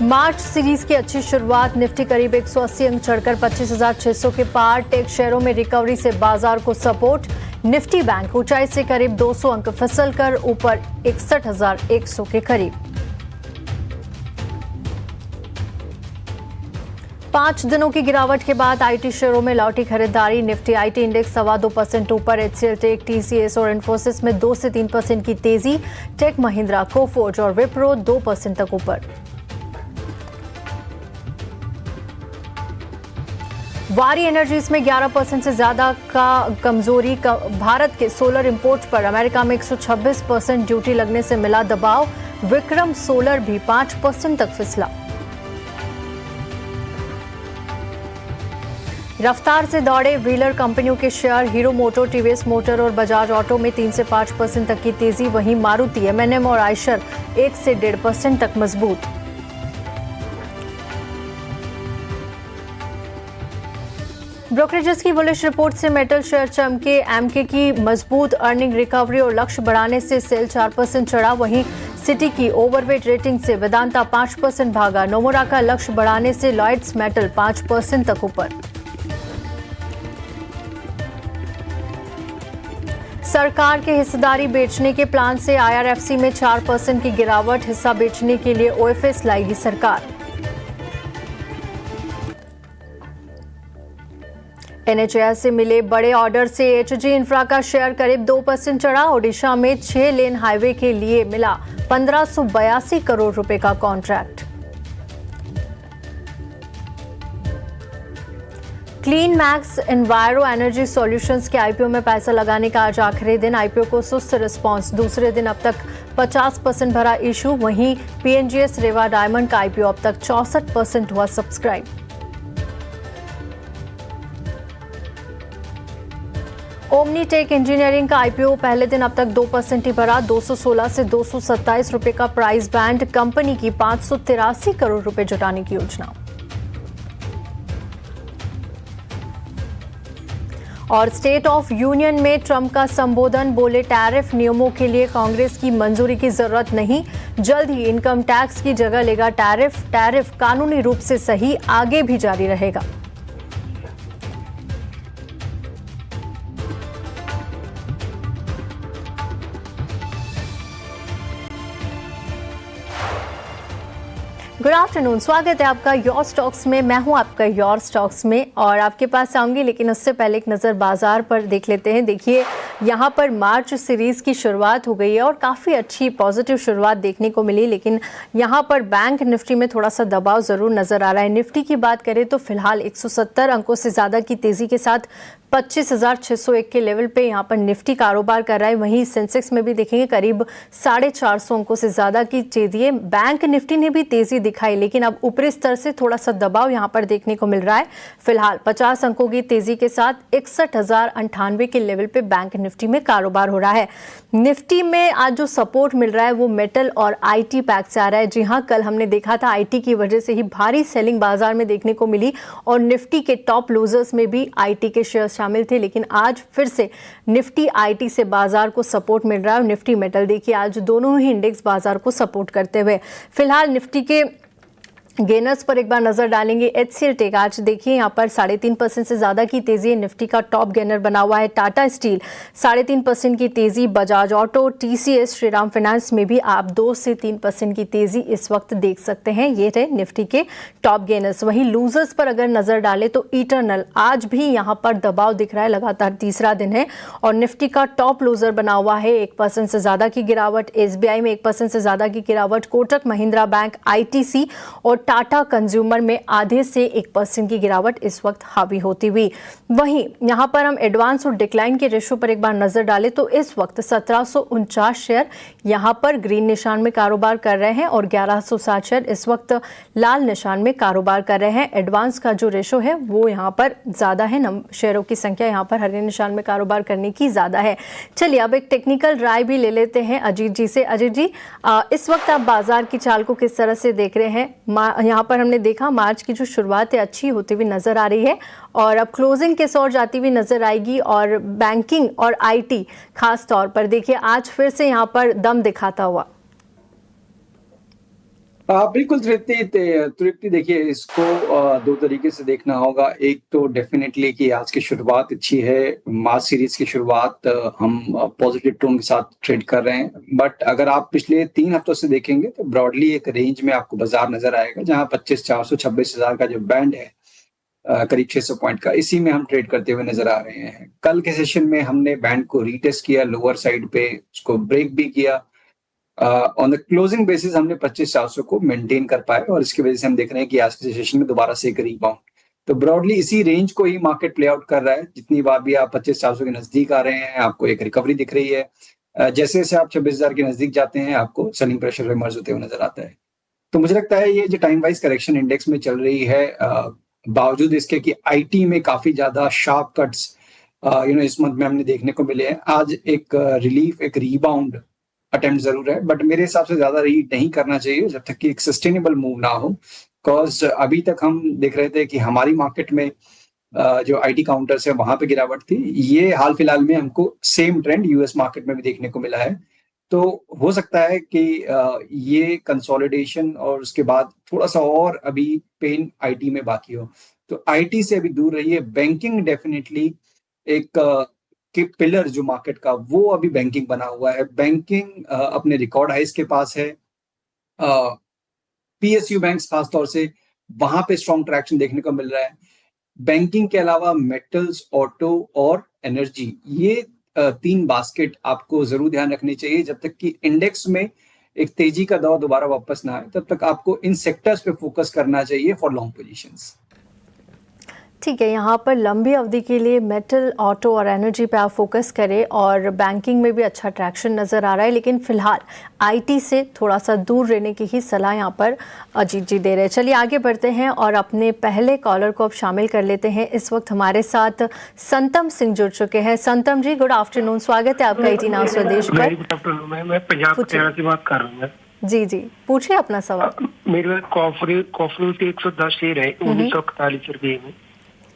मार्च series की अच्छी शुरुआत, निफ्टी करीब 180 अंक चढ़कर 25,600 के पार। टेक शेयरों में रिकवरी से बाजार को सपोर्ट। निफ्टी बैंक ऊंचाई से करीब 200 अंक फिसलकर ऊपर 61,100 के करीब। 5 दिनों की गिरावट के बाद आईटी शेयरों में लौटी खरीदारी। निफ्टी आईटी इंडेक्स 2.25% ऊपर। एचसीएल टेक, टीसीएस और इन्फोसिस में 2 से 3% की तेजी। टेक महिंद्रा, कोफोर्ज और विप्रो 2% तक ऊपर। वारी एनर्जीज में 11% से ज्यादा का कमजोरी। भारत के सोलर इंपोर्ट पर अमेरिका में 126% ड्यूटी लगने से मिला दबाव। विक्रम सोलर भी 5% तक फिसला। रफ्तार से दौड़े व्हीलर कंपनियों के शेयर। हीरो मोटो, टीवीएस मोटर और बजाज ऑटो में 3 से 5% तक की तेजी। वहीं मारुति, एमएनएम और आयशर 1 से 1.5% तक मजबूत। ब्रोकरेजेस की बुलिश रिपोर्ट से मेटल शेयर चमके। एमके की मजबूत अर्निंग रिकवरी और लक्ष्य बढ़ाने से सेल 4% चढ़ा। वहीं सिटी की ओवरवेट रेटिंग से वेदांता 5% भागा। नोमोरा का लक्ष्य बढ़ाने से लॉयड्स मेटल 5% तक ऊपर। सरकार के हिस्सेदारी बेचने के प्लान से आईआरएफसी में 4% की गिरावट। हिस्सा बेचने के लिए ओएफएस लाएगी सरकार। एनएचएआई से मिले बड़े ऑर्डर से एचजी इंफ्रा का शेयर करीब 2% चढ़ा। ओडिशा में 6 लेन हाईवे के लिए मिला 1582 करोड़ रुपए का contract. Clean max enviro energy solutions के आईपीओ में पैसा लगाने का आज आखिरी दिन। आईपीओ को सुस्त रिस्पांस। दूसरे दिन अब तक 50% भरा इशू। वहीं पीएनजीएस रेवा डायमंड का आईपीओ अब तक 64% हुआ सब्सक्राइब। ओमनी टेक इंजीनियरिंग का आईपीओ पहले दिन अब तक 2% ही भरा। 216 से 227 रुपए का प्राइस बैंड। कंपनी की 583 करोड़ रुपए जुटाने की योजना। और स्टेट ऑफ यूनियन में ट्रंप का संबोधन। बोले टैरिफ नियमों के लिए कांग्रेस की मंजूरी की जरूरत नहीं। जल्द ही इनकम टैक्स की जगह लेगा टैरिफ। टैरिफ कानूनी रूप से सही, आगे भी जारी रहेगा। गुड आफ्टरनून, स्वागत है आपका योर स्टॉक्स में। मैं हूं आपका योर स्टॉक्स में और आपके पास आऊंगी, लेकिन उससे पहले एक नज़र बाजार पर देख लेते हैं। देखिए यहां पर मार्च सीरीज़ की शुरुआत हो गई है और काफ़ी अच्छी पॉजिटिव शुरुआत देखने को मिली, लेकिन यहां पर बैंक निफ्टी में थोड़ा सा दबाव ज़रूर नज़र आ रहा है। निफ्टी की बात करें तो फिलहाल 170 अंकों से ज़्यादा की तेज़ी के साथ 25,601 के लेवल पे यहाँ पर निफ्टी कारोबार कर रहा है। वहीं सेंसेक्स में भी देखेंगे करीब 450 अंकों से ज़्यादा की तेजी है। बैंक निफ्टी ने भी तेज़ी दिखाई, लेकिन अब ऊपरी स्तर से थोड़ा सा दबाव यहाँ पर देखने को मिल रहा है। फिलहाल 50 अंकों की तेज़ी के साथ 61,098 के लेवल पे बैंक निफ्टी में कारोबार हो रहा है। निफ्टी में आज जो सपोर्ट मिल रहा है वो मेटल और आईटी पैक से आ रहा है। जी हाँ, कल हमने देखा था आईटी की वजह से ही भारी सेलिंग बाजार में देखने को मिली और निफ्टी के टॉप लूजर्स में भी आईटी के शेयर शामिल थे, लेकिन आज फिर से निफ्टी आईटी से बाजार को सपोर्ट मिल रहा है। निफ्टी मेटल देखिए आज दोनों ही इंडेक्स बाजार को सपोर्ट करते हुए। फिलहाल निफ्टी के गेनर्स पर एक बार नजर डालेंगे। एचसीएल टेक आज देखिए यहाँ पर 3.5% से ज्यादा की तेजी। निफ्टी का टॉप गेनर बना हुआ है। टाटा स्टील 3.5% की तेजी। Bajaj auto, TCS, Shriram finance में भी आप 2 से 3% की तेजी इस वक्त देख सकते हैं। ये थे निफ्टी के टॉप गेनर्स। वहीं लूजर्स पर अगर नजर डाले तो इटरनल आज भी यहाँ पर दबाव दिख रहा है, लगातार तीसरा दिन है और निफ्टी का टॉप लूजर बना हुआ है। 1% से ज्यादा की गिरावट। एसबीआई में 1% से ज्यादा की गिरावट। कोटक महिंद्रा बैंक, आईटीसी और टाटा कंज्यूमर में आधे से 1% की गिरावट इस वक्त हावी होती हुई। वहीं यहां पर हम एडवांस और डिक्लाइन के रेशो पर एक बार नजर डालें तो इस वक्त 1749 शेयर यहां पर ग्रीन निशान में कारोबार कर रहे हैं और 1160 शेयर इस वक्त लाल निशान में कारोबार कर रहे हैं। एडवांस का जो रेशो है वो यहां पर ज्यादा है। शेयरों की संख्या यहां पर हरे निशान में कारोबार करने की ज्यादा है। चलिए अब एक टेक्निकल राय भी ले लेते हैं अजीत जी से। अजीत जी, इस वक्त आप बाजार की चाल को किस तरह से देख रहे हैं? यहाँ पर हमने देखा मार्च की जो शुरुआत है अच्छी होती हुई नजर आ रही है और अब क्लोजिंग किस ओर जाती हुई नजर आएगी और बैंकिंग और आईटी खास तौर पर देखिए आज फिर से यहाँ पर दम दिखाता हुआ। बिल्कुल तृप्ति तृप्ति देखिए इसको दो तरीके से देखना होगा। एक तो डेफिनेटली कि आज की शुरुआत अच्छी है, मार्च सीरीज की शुरुआत हम पॉजिटिव टोन के साथ ट्रेड कर रहे हैं। बट अगर आप पिछले 3 हफ्तों से देखेंगे तो ब्रॉडली एक रेंज में आपको बाजार नजर आएगा, जहां 25,400 26,000 का जो बैंड है, करीब 600 पॉइंट का, इसी में हम ट्रेड करते हुए नजर आ रहे हैं। कल के सेशन में हमने बैंड को रीटेस्ट किया, लोअर साइड पे उसको ब्रेक भी किया। ऑन द क्लोजिंग बेसिस हमने 25,400 को मेंटेन कर पाए और इसकी वजह से हम देख रहे हैं कि आज के सेशन में दोबारा से एक रीबाउंड। तो ब्रॉडली इसी रेंज को ही मार्केट प्ले आउट कर रहा है। जितनी बार भी आप 25,400 के नजदीक आ रहे हैं, आपको एक रिकवरी दिख रही है। जैसे जैसे आप 26,000 के नजदीक जाते हैं, आपको सेलिंग प्रेशर इमर्ज होते हुए नजर आता है। तो मुझे लगता है ये जो टाइम वाइज करेक्शन इंडेक्स में चल रही है, बावजूद इसके कि आईटी में काफी ज्यादा शार्प कट्स इस मंथ में हमने देखने को मिले हैं, आज एक रिलीफ, एक रीबाउंड अटेम्प्ट जरूर है। बट मेरे हिसाब से ज्यादा रीड नहीं करना चाहिए जब तक कि एक सस्टेनेबल मूव ना हो। बिकॉज अभी तक हम देख रहे थे कि हमारी मार्केट में जो आईटी काउंटर्स है वहां पे गिरावट थी। ये हाल फिलहाल में हमको सेम ट्रेंड यूएस मार्केट में भी देखने को मिला है। तो हो सकता है कि ये कंसोलिडेशन और उसके बाद थोड़ा सा और अभी पेन आईटी में बाकी हो। तो आईटी से अभी दूर रहिए। बैंकिंग डेफिनेटली एक कि पिलर जो मार्केट का, वो अभी बैंकिंग बना हुआ है। बैंकिंग अपने रिकॉर्ड हाइस के पास है। पीएसयू बैंक्स खासतौर से वहां पे स्ट्रॉन्ग ट्रैक्शन देखने को मिल रहा है। बैंकिंग के अलावा मेटल्स, ऑटो और एनर्जी, ये 3 बास्केट आपको जरूर ध्यान रखनी चाहिए। जब तक कि इंडेक्स में एक तेजी का दौर दोबारा वापस ना आए, तब तक आपको इन सेक्टर्स पे फोकस करना चाहिए फॉर लॉन्ग पोजीशंस। ठीक है, यहाँ पर लंबी अवधि के लिए मेटल, ऑटो और एनर्जी पे आप फोकस करें और बैंकिंग में भी अच्छा ट्रैक्शन नज़र आ रहा है, लेकिन फिलहाल आईटी से थोड़ा सा दूर रहने की ही सलाह यहाँ पर अजीत जी दे रहे हैं। चलिए आगे बढ़ते हैं और अपने पहले कॉलर को अब शामिल कर लेते हैं। इस वक्त हमारे साथ संतम सिंह जुड़ चुके हैं। संतम जी, गुड आफ्टरनून, स्वागत है आपका 18 नाउ स्वदेश पर। मैं पंजाब हरियाणा से बात कर रहा हूँ। जी जी, पूछिए अपना सवाल। मेरे कॉफी 110 शेयर है 1941 रुपये में।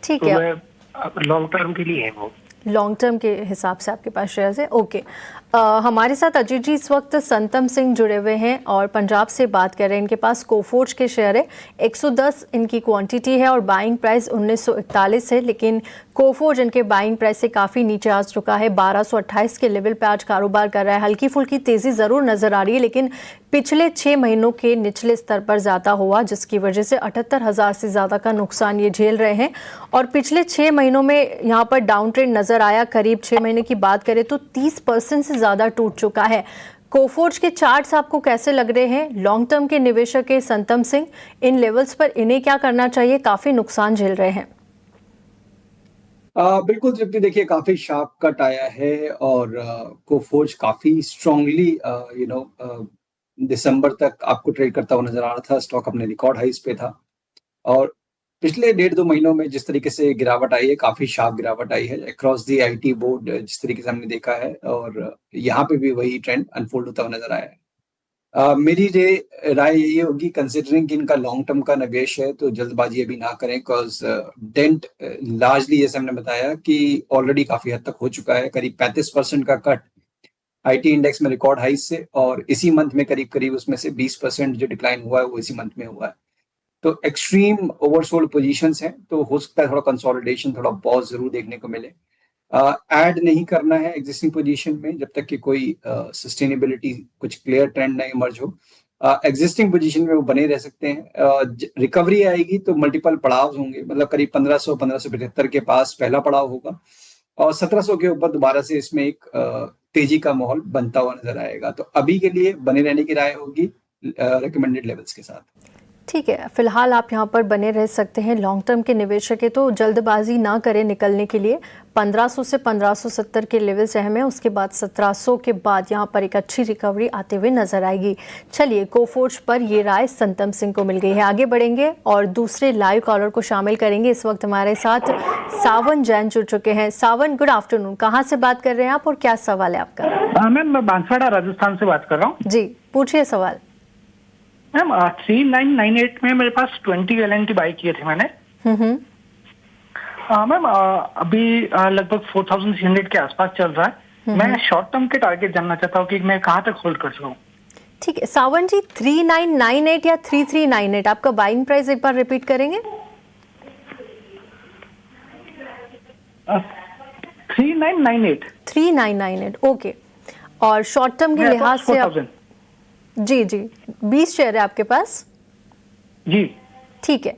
ठीक तो है, मैं लॉन्ग टर्म के लिए है वो। लॉन्ग टर्म के हिसाब से आपके पास शेयर्स है, ओके। हमारे साथ अजीत जी इस वक्त संतम सिंह जुड़े हुए हैं और पंजाब से बात कर रहे हैं। इनके पास कोफोर्ज के शेयर है, 110 इनकी क्वांटिटी है और बाइंग प्राइस 1941 है, लेकिन कोफोर्ज इनके बाइंग प्राइस से काफ़ी नीचे आ चुका है। 1228 के लेवल पे आज कारोबार कर रहा है। हल्की फुल्की तेज़ी ज़रूर नज़र आ रही है, लेकिन पिछले 6 महीनों के निचले स्तर पर ज़्यादा हुआ, जिसकी वजह से 78,000 से ज़्यादा का नुकसान ये झेल रहे हैं। और पिछले 6 महीनों में यहाँ पर डाउन ट्रेंड नज़र आया। करीब 6 महीने की बात करें तो 30% से ज़्यादा टूट चुका है। कोफोर्ज के चार्ट्स आपको कैसे लग रहे हैं? लॉन्ग टर्म के निवेशक है संतम सिंह, इन लेवल्स पर इन्हें क्या करना चाहिए? काफ़ी नुकसान झेल रहे हैं। बिल्कुल तृप्ति, देखिए काफी शार्प कट आया है और कोफोर्ज काफी स्ट्रांगली दिसंबर तक आपको ट्रेड करता हुआ नजर आ रहा था। स्टॉक अपने रिकॉर्ड हाइस पे था और पिछले 1.5-2 महीनों में जिस तरीके से गिरावट आई है, काफी शार्प गिरावट आई है अक्रॉस दी आईटी बोर्ड, जिस तरीके से हमने देखा है। और यहाँ पे भी वही ट्रेंड अनफोल्ड होता हुआ नजर आया है। मेरी राय यही होगी, कंसिडरिंग कि इनका लॉन्ग टर्म का निवेश है, तो जल्दबाजी अभी ना करें। बिकॉज डेंट लार्जली, जैसे हमने बताया, कि ऑलरेडी काफी हद तक हो चुका है। करीब 35% का कट आईटी इंडेक्स में रिकॉर्ड हाई से, और इसी मंथ में करीब करीब उसमें से 20% जो डिक्लाइन हुआ है वो इसी मंथ में हुआ है। तो एक्सट्रीम ओवरसोल्ड पोजीशंस हैं, तो हो सकता है थोड़ा कंसोलिडेशन, थोड़ा पॉज जरूर देखने को मिले। ऐड नहीं करना है एग्जिस्टिंग पोजीशन में जब तक कि कोई सस्टेनेबिलिटी, कुछ क्लियर ट्रेंड ना इमर्ज हो। एग्जिस्टिंग पोजीशन में वो बने रह सकते हैं। रिकवरी आएगी तो मल्टीपल पड़ाव होंगे, मतलब करीब 1575 के पास पहला पड़ाव होगा और 1700 के ऊपर दोबारा से इसमें एक तेजी का माहौल बनता हुआ नजर आएगा। तो अभी के लिए बने रहने की राय होगी रिकमेंडेड लेवल्स के साथ। ठीक है, फिलहाल आप यहाँ पर बने रह सकते हैं। लॉन्ग टर्म के निवेशक है तो जल्दबाजी ना करें निकलने के लिए। 1500 से 1570 के लेवल से अहम है, उसके बाद 1700 के बाद यहाँ पर एक अच्छी रिकवरी आते हुए नजर आएगी। चलिए, कोफोर्ज पर ये राय संतम सिंह को मिल गई है। आगे बढ़ेंगे और दूसरे लाइव कॉलर को शामिल करेंगे। इस वक्त हमारे साथ सावन जैन जुड़ चुके हैं। सावन, गुड आफ्टरनून, कहाँ से बात कर रहे हैं आप और क्या सवाल है आपका? मैम, मैं बांसवाड़ा राजस्थान से बात कर रहा हूँ। जी, पूछिए सवाल। मैम, 3998 में मेरे पास 20 एलएनटी बाई किए थे मैंने। मैम, अभी लगभग 4300 के आसपास चल रहा है। मैं शॉर्ट टर्म के टारगेट जानना चाहता हूँ कि मैं कहाँ तक होल्ड कर सकूँ। ठीक है सावन जी, 3998 या 3398 आपका बाइंग प्राइस एक बार रिपीट करेंगे? 3998। 3998, ओके। और शॉर्ट टर्म के लिहाज से आप 4000। जी जी 20 शेयर है आपके पास? जी ठीक है।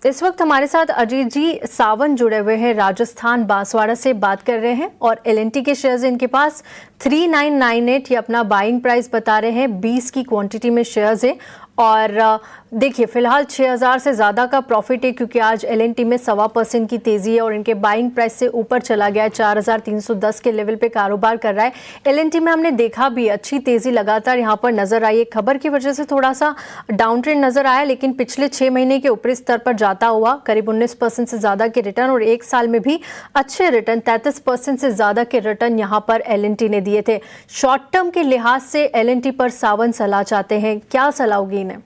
इस वक्त हमारे साथ अजीत जी सावन जुड़े हुए हैं, राजस्थान बांसवाड़ा से बात कर रहे हैं और एलएनटी के शेयर्स इनके पास 3998 ये अपना बाइंग प्राइस बता रहे हैं। 20 की क्वांटिटी में शेयर्स है और देखिए फिलहाल 6000 से ज़्यादा का प्रॉफिट है क्योंकि आज एलएनटी में 1.25% की तेज़ी है और इनके बाइंग प्राइस से ऊपर चला गया है, 4310 के लेवल पे कारोबार कर रहा है। एलएनटी में हमने देखा भी अच्छी तेज़ी लगातार यहाँ पर नजर आई है। खबर की वजह से थोड़ा सा डाउन ट्रेंड नजर आया, लेकिन पिछले 6 महीने के ऊपरी स्तर पर जाता हुआ करीब 19% से ज़्यादा के रिटर्न और एक साल में भी अच्छे रिटर्न 33% से ज़्यादा के रिटर्न यहाँ पर एलएनटी ने दिए थे। शॉर्ट टर्म के लिहाज से एलएनटी पर सावन सलाह चाहते हैं, क्या सलाह होगी इन्हें?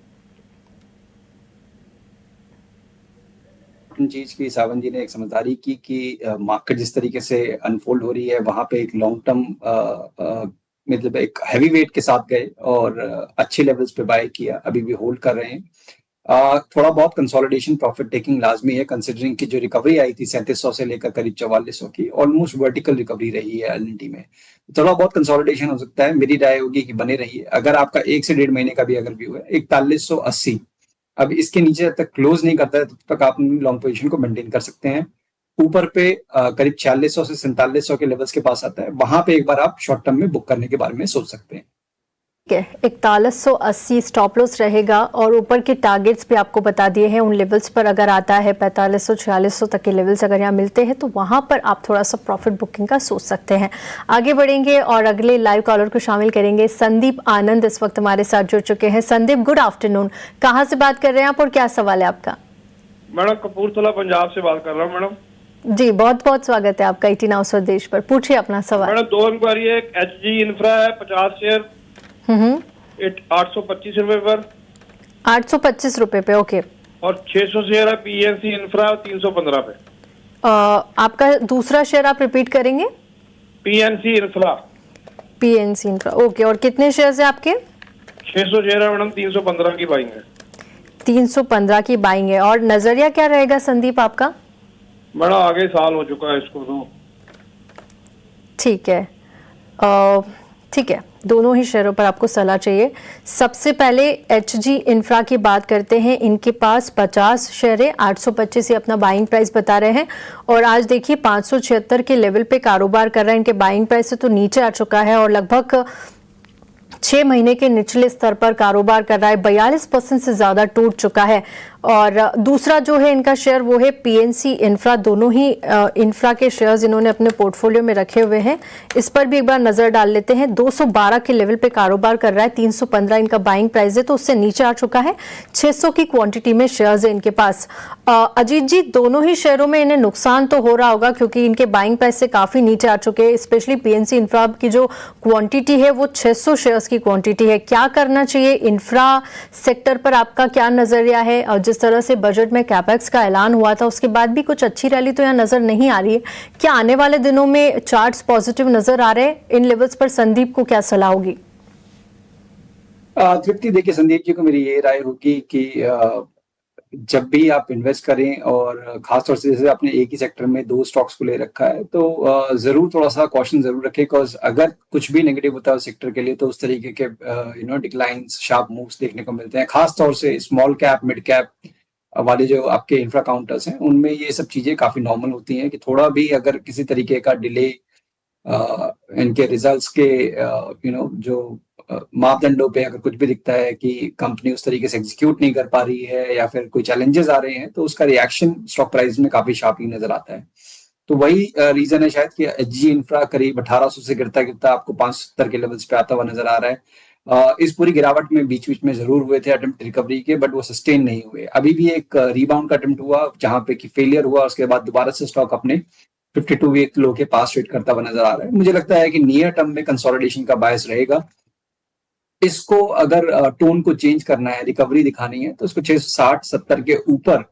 चीज की सावन जी ने एक समझदारी की कि मार्केट जिस तरीके से अनफोल्ड हो रही है वहां पे एक लॉन्ग टर्म मतलब एक हैवी वेट के साथ गए और अच्छे लेवल्स पे बाय किया, अभी भी होल्ड कर रहे हैं। थोड़ा बहुत कंसोलिडेशन प्रॉफिट टेकिंग लाजमी है कंसिडरिंग कि जो रिकवरी आई थी 3700 से लेकर करीब 4400 की, ऑलमोस्ट वर्टिकल रिकवरी रही है एलएनटी में। थोड़ा बहुत कंसोलिडेशन हो सकता है, मेरी राय होगी कि बने रहिए। अगर आपका 1 से 1.5 महीने का भी अगर व्यू है 4180, अब इसके नीचे जब तक क्लोज नहीं करता है तब तक आप अपनी लॉन्ग पोजीशन को मेंटेन कर सकते हैं। ऊपर पे करीब 4600 से 4700 के लेवल्स के पास आता है, वहां पे एक बार आप शॉर्ट टर्म में बुक करने के बारे में सोच सकते हैं। 4180 स्टॉप लॉस रहेगा और ऊपर के टारगेट्स भी आपको बता दिए हैं। उन लेवल्स पर अगर आता है 4500 4600 तक के लेवल्स अगर यहाँ मिलते हैं तो वहां पर आप थोड़ा सा प्रॉफिट बुकिंग का सोच सकते हैं। आगे बढ़ेंगे और अगले लाइव कॉलर को शामिल करेंगे। संदीप आनंद इस वक्त हमारे साथ जुड़ चुके हैं। संदीप गुड आफ्टरनून, कहाँ से बात कर रहे हैं आप और क्या सवाल है आपका? मैडम कपूरथला पंजाब से बात कर रहा हूँ मैडम। जी बहुत बहुत स्वागत है आपका 18 हाउस स्वदेश पर, पूछिए अपना सवाल। मैडम 2 इंक्वायरी है। एचजी इंफ्रा है 50 शेयर 825 रुपए पर, 825 रुपए पे, ओके। और 600 शेयर है पीएनसी इंफ्रा 315 पे। आपका दूसरा शेयर आप रिपीट करेंगे? PNC infra. PNC infra, okay. और कितने शेयर्स है आपके? 600 शेयर है मैडम, 315 की बाइंग है। 315 की बाइंग है। और नजरिया क्या रहेगा संदीप आपका? मैडम आगे साल हो चुका है इसको तो। ठीक है, ठीक है, दोनों ही शेयरों पर आपको सलाह चाहिए। सबसे पहले एचजी इंफ्रा की बात करते हैं। इनके पास 50 शेयर है, 825 ये अपना बाइंग प्राइस बता रहे हैं और आज देखिए 576 के लेवल पे कारोबार कर रहा है। इनके बाइंग प्राइस से तो नीचे आ चुका है और लगभग 6 महीने के निचले स्तर पर कारोबार कर रहा है। 42% से ज्यादा टूट चुका है। और दूसरा जो है इनका शेयर वो है पीएनसी इंफ्रा। दोनों ही इंफ्रा के शेयर्स इन्होंने अपने पोर्टफोलियो में रखे हुए हैं। इस पर भी एक बार नजर डाल लेते हैं। 212 के लेवल पे कारोबार कर रहा है, 315 इनका बाइंग प्राइस है, तो उससे नीचे आ चुका है। 600 की क्वांटिटी में शेयर्स है इनके पास। अजीत जी दोनों ही शेयरों में इन्हें नुकसान तो हो रहा होगा क्योंकि इनके बाइंग प्राइस से काफी नीचे आ चुके हैं। स्पेशली पीएनसी इंफ्रा की जो क्वांटिटी है वो 600 शेयर्स की क्वांटिटी है। क्या करना चाहिए? इंफ्रा सेक्टर पर आपका क्या नजरिया है? और जिस तरह से बजट में कैपेक्स का ऐलान हुआ था उसके बाद भी कुछ अच्छी रैली तो यहाँ नजर नहीं आ रही है। क्या आने वाले दिनों में चार्ट्स पॉजिटिव नजर आ रहे हैं? इन लेवल्स पर संदीप को क्या सलाह होगी? तृप्ति, देखिए संदीप जी को मेरी ये राय होगी कि जब भी आप इन्वेस्ट करें और खासतौर से जैसे आपने एक ही सेक्टर में 2 स्टॉक्स को ले रखा है तो जरूर थोड़ा सा कॉशन जरूर रखें, बिकॉज अगर कुछ भी नेगेटिव होता है सेक्टर के लिए तो उस तरीके के डिक्लाइंस, शार्प मूव्स देखने को मिलते हैं। खासतौर से स्मॉल कैप, मिड कैप वाले जो आपके इंफ्रा काउंटर्स हैं उनमें ये सब चीजें काफी नॉर्मल होती हैं कि थोड़ा भी अगर किसी तरीके का डिले इनके रिजल्ट्स के जो मापदंडों पे अगर कुछ भी दिखता है कि कंपनी उस तरीके से एग्जीक्यूट नहीं कर पा रही है या फिर कोई चैलेंजेस आ रहे हैं तो उसका रिएक्शन स्टॉक प्राइस में काफी शार्पली नजर आता है। तो वही रीजन है शायद कि एचजी इंफ्रा करीब 1800 से गिरता गिरता आपको 570 के लेवल्स पे आता हुआ नजर आ रहा है। इस पूरी गिरावट में बीच बीच में जरूर हुए थे अटेम्प्ट रिकवरी के, बट वो सस्टेन नहीं हुए। अभी भी एक रीबाउंड का अटेम्प्ट हुआ जहां पे कि फेलियर हुआ, उसके बाद दोबारा से स्टॉक अपने 52 वीक लो के पास ट्रेड करता हुआ नजर आ रहा है। मुझे लगता है कि नियर टर्म में कंसोलिडेशन का बायस रहेगा। इसको अगर टोन को चेंज करना है, रिकवरी दिखानी है तो उसको 660-70 के ऊपर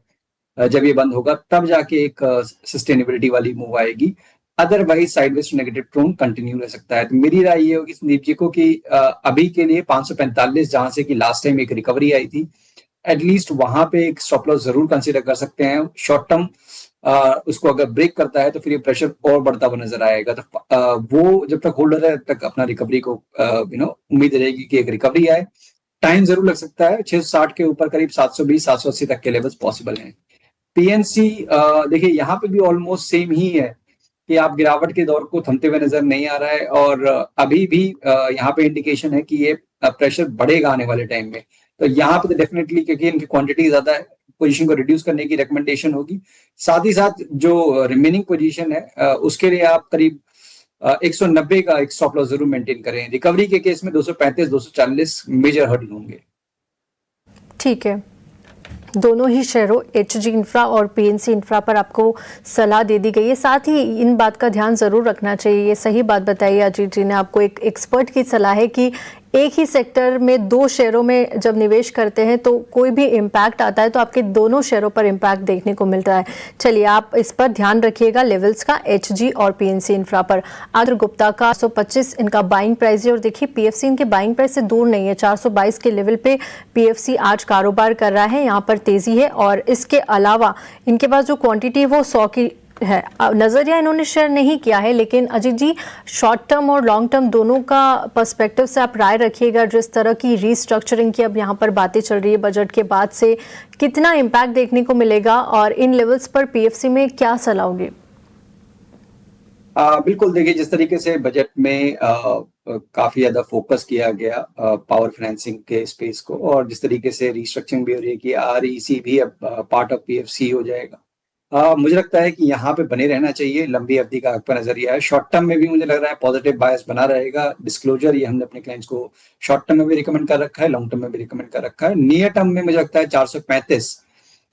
जब ये बंद होगा तब जाके एक सस्टेनेबिलिटी वाली मूव आएगी। Otherwise sideways negative tone continue रह सकता है। तो मेरी राय ये होगी संदीप जी को कि अभी के लिए 545 जहां से कि लास्ट टाइम एक रिकवरी आई थी, एटलीस्ट वहां पे एक स्टॉप लॉस जरूर कंसीडर कर सकते हैं। शॉर्ट टर्म उसको अगर ब्रेक करता है तो फिर ये प्रेशर और बढ़ता हुआ नजर आएगा। तो वो जब तक होल्डर है तब तक अपना रिकवरी को उम्मीद रहेगी कि एक रिकवरी आए। टाइम जरूर लग सकता है, 660 के ऊपर करीब 720 780 तक के लेवल्स पॉसिबल हैं। पीएनसी देखिए यहाँ पे भी ऑलमोस्ट सेम ही है कि आप गिरावट के दौर को थमते हुए नजर नहीं आ रहा है, और अभी भी यहाँ पे इंडिकेशन है कि ये प्रेशर बढ़ेगा आने वाले टाइम में। तो यहाँ पे तो डेफिनेटली, क्योंकि इनकी क्वांटिटी ज्यादा है, पोजीशन को रिड्यूस करने की रिकमेंडेशन होगी। साथ ही साथ जो रिमेनिंग पोजीशन है उसके लिए आप करीब 190 का एक स्टॉप लॉस जरूर मेंटेन करें। रिकवरी के केस में 235 240 मेजर हर्डल होंगे। ठीक है, दोनों ही शेयरों एचजी इंफ्रा और पीएनसी इंफ्रा पर आपको सलाह दे दी गई है। साथ ही इन बात का ध्यान जरूर रखना चाहिए, ये सही बात बताई अजीत जी ने, आपको एक एक्सपर्ट की सलाह है कि एक ही सेक्टर में दो शेयरों में जब निवेश करते हैं तो कोई भी इम्पैक्ट आता है तो आपके दोनों शेयरों पर इम्पैक्ट देखने को मिलता है। चलिए, आप इस पर ध्यान रखिएगा लेवल्स का, एचजी और पीएनसी इंफ्रा पर। आदर गुप्ता का 125 इनका बाइंग प्राइस है, और देखिए पीएफसी इनके बाइंग प्राइस से दूर नहीं है। 422 के लेवल पे पीएफसी आज कारोबार कर रहा है, यहाँ पर तेजी है। और इसके अलावा इनके पास जो क्वांटिटी है वो 100 की है। नजरिया इन्होंने शेयर नहीं किया है, लेकिन अजीत जी शॉर्ट टर्म और लॉन्ग टर्म दोनों का पर्सपेक्टिव से आप राय रखिएगा। जिस तरह की रीस्ट्रक्चरिंग की अब यहाँ पर बातें चल रही है बजट के बाद से, कितना इम्पैक्ट देखने को मिलेगा और इन लेवल्स पर पीएफसी में क्या सलाह होगी? बिल्कुल, देखिए जिस तरीके से बजट में काफी ज्यादा फोकस किया गया पावर फाइनेंसिंग के स्पेस को, और जिस तरीके से रीस्ट्रक्चरिंग भी हो रही है कि आरईसी भी अब पार्ट ऑफ पीएफसी हो जाएगा, मुझे लगता है कि यहाँ पे बने रहना चाहिए। लंबी अवधि का आपका नजरिया है। शॉर्ट टर्म में भी मुझे लग रहा है पॉजिटिव बायस बना रहेगा। डिस्क्लोजर ये हमने अपने क्लाइंट्स को शॉर्ट टर्म में भी रिकमेंड कर रखा है, लॉन्ग टर्म में भी रिकमेंड कर रखा है। नियर टर्म में मुझे लगता है 435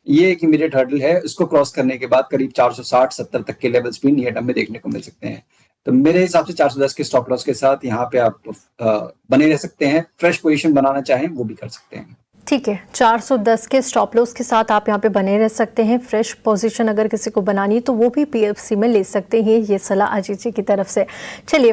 ये एक इमीडिएट हर्डल है, उसको क्रॉस करने के बाद करीब 460-70 तक के लेवल्स भी नियर टर्म में देखने को मिल सकते हैं। तो मेरे हिसाब से 410 के स्टॉप लॉस के साथ यहाँ पे आप बने रह सकते हैं। फ्रेश पोजीशन बनाना चाहें वो भी कर सकते हैं। ठीक है, 410 के स्टॉप लॉस के साथ आप यहाँ पे बने रह सकते हैं। फ्रेश पोजीशन अगर किसी को बनानी है तो वो भी पीएफसी में ले सकते हैं। ये सलाह अजीत जी की तरफ से। चलिए।